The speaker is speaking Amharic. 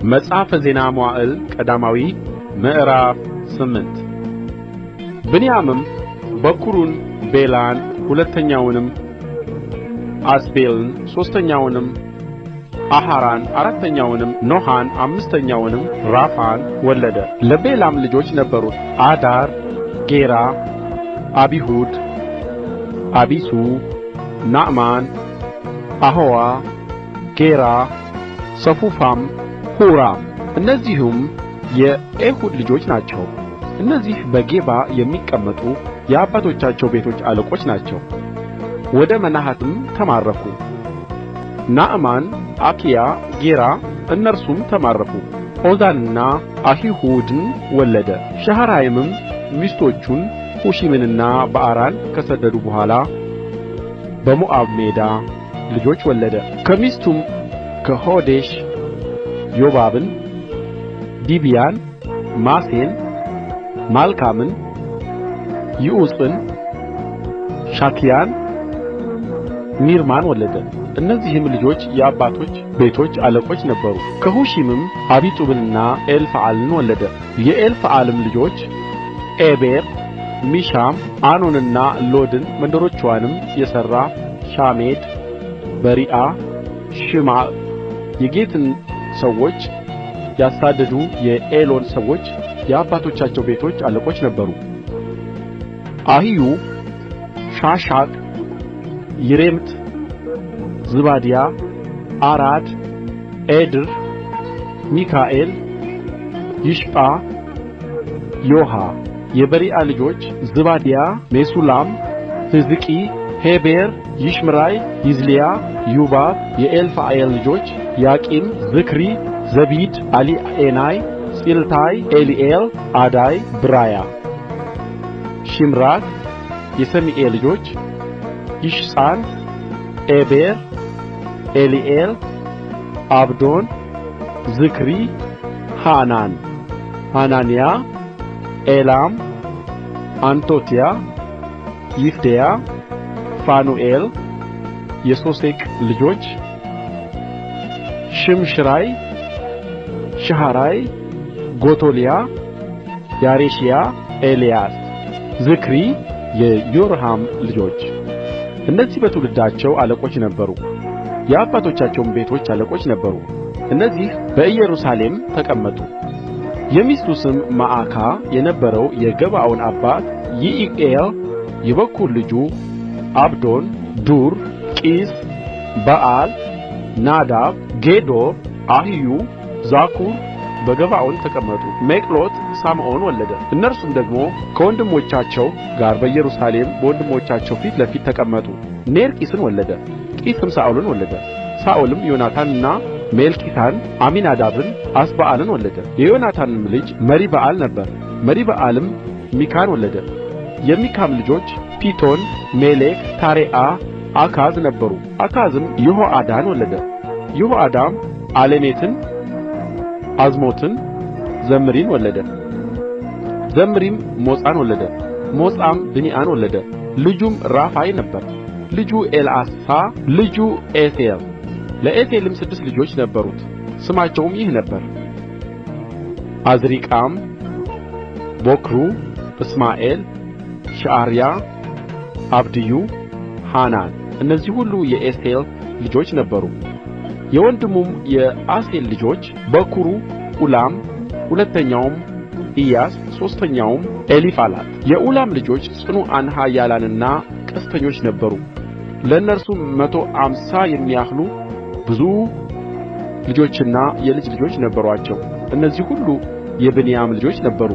መጽሐፈ ዜና መዋዕል ቀዳማዊ ምዕራፍ 8 ብንያምም በኵሩን ቤላን ሁለተኛውንም አስቤልን ሦስተኛውንም አሐራን አራተኛውንም ኖሐን አምስተኛውንም ራፋን ወለደ። ለቤላም ልጆች ነበሩት አዳር፣ ጌራ፣ አቢሁድ፣ አቢሱ፣ ናዕማን፣ አሖዋ፣ ጌራ፣ ሰፉፋም፣ ሁራም። እነዚህም የኤሁድ ልጆች ናቸው። እነዚህ በጌባ የሚቀመጡ የአባቶቻቸው ቤቶች አለቆች ናቸው። ወደ መናሐትም ተማረኩ። ናዕማን፣ አኪያ፣ ጌራ እነርሱም ተማረኩ። ዖዛንና አሒሑድን ወለደ። ሸሐራይምም ሚስቶቹን ሑሺምንና በዕራን ከሰደዱ በኋላ በሞዓብ ሜዳ ልጆች ወለደ። ከሚስቱም ከሖዴሽ ዮባብን፣ ዲብያን፣ ማሴን፣ ማልካምን፣ ይዑጽን፣ ሻክያን፣ ሚርማን ወለደ። እነዚህም ልጆች የአባቶች ቤቶች አለቆች ነበሩ። ከሑሺምም አቢጡብንና ኤልፍዓልን ወለደ። የኤልፍዓልም ልጆች ዔቤር፣ ሚሻም፣ አኖንና ሎድን መንደሮቿንም የሠራ ሻሜድ፣ በሪዓ፣ ሽማዕ የጌትን ሰዎች ያሳደዱ የኤሎን ሰዎች የአባቶቻቸው ቤቶች አለቆች ነበሩ። አሒዮ፣ ሻሻቅ፣ ይሬምት፣ ዝባድያ፣ አራድ፣ ኤድር፣ ሚካኤል፣ ይሽጳ፣ ዮሐ። የበሪዓ ልጆች ዝባድያ፣ ሜሱላም፣ ሕዝቂ፣ ሔቤር፣ ይሽምራይ፣ ይዝሊያ፣ ዮባብ። የኤልፍዓል ልጆች ያቂም፣ ዝክሪ፣ ዘቢድ፣ ኤሊዔናይ፣ ጺልታይ፣ ኤሊኤል፣ ዓዳይ፣ ብራያ። ሺምራት። የሰሜኢ ልጆች ይሽጳን፣ ዔቤር፣ ኤሊኤል፣ ዓብዶን፣ ዝክሪ፣ ሐናን፣ ሐናንያ፣ ኤላም፣ አንቶትያ፣ ይፍዴያ፣ ፋኑኤል። የሶሴቅ ልጆች ሽምሽራይ፣ ሸሃራይ፣ ጎቶልያ፣ ያሬሽያ፣ ኤልያስ። ዝክሪ። የይሮሐም ልጆች እነዚህ በትውልዳቸው አለቆች ነበሩ። የአባቶቻቸውም ቤቶች አለቆች ነበሩ። እነዚህ በኢየሩሳሌም ተቀመጡ። የሚስቱ ስም መዓካ የነበረው የገባዖን አባት ይዒኤል፣ የበኵር ልጁ ዓብዶን፣ ዱር፣ ቂስ፣ በኣል፣ ናዳብ፣ ጌዶር፣ አሒዮ፣ ዛኩር በገባዖን ተቀመጡ። ሚቅሎት ሳምዖን ወለደ። እነርሱም ደግሞ ከወንድሞቻቸው ጋር በኢየሩሳሌም በወንድሞቻቸው ፊት ለፊት ተቀመጡ። ኔር ቂስን ወለደ። ቂስም ሳኦልን ወለደ። ሳኦልም ዮናታንና ሜልኪሳን፣ አሚናዳብን፣ አስባኣልን ወለደ። የዮናታንም ልጅ መሪበኣል ነበረ። መሪበኣልም ሚካን ወለደ። የሚካም ልጆች ፒቶን፣ ሜሌክ፣ ታሬዓ፣ አካዝ ነበሩ። አካዝም ይሆዓዳን ወለደ። ይሆዓዳም ዓሌሜትን፣ ዓዝሞትን፣ ዘምሪን ወለደ። ዘምሪም ሞጻን ወለደ። ሞጻም ብኒአን ወለደ። ልጁም ራፋይ ነበረ። ልጁ ኤልዓሣ፣ ልጁ ኤሴል። ለኤሴልም 6 ልጆች ነበሩት። ስማቸውም ይህ ነበር፦ ዓዝሪቃም፣ ቦክሩ፣ እስማኤል፣ ሽዓርያ፣ አብድዩ፣ ሐናን። እነዚህ ሁሉ የኤሴል ልጆች ነበሩ። የወንድሙም የአሴል ልጆች በኵሩ ኡላም፣ ሁለተኛውም ኢያስ፣ ሦስተኛውም ኤሊፋላት። የኡላም ልጆች ጽኑዓን ኃያላንና ቀስተኞች ነበሩ። ለእነርሱም 150 የሚያህሉ ብዙ ልጆችና የልጅ ልጆች ነበሩአቸው። እነዚህ ሁሉ የብንያም ልጆች ነበሩ።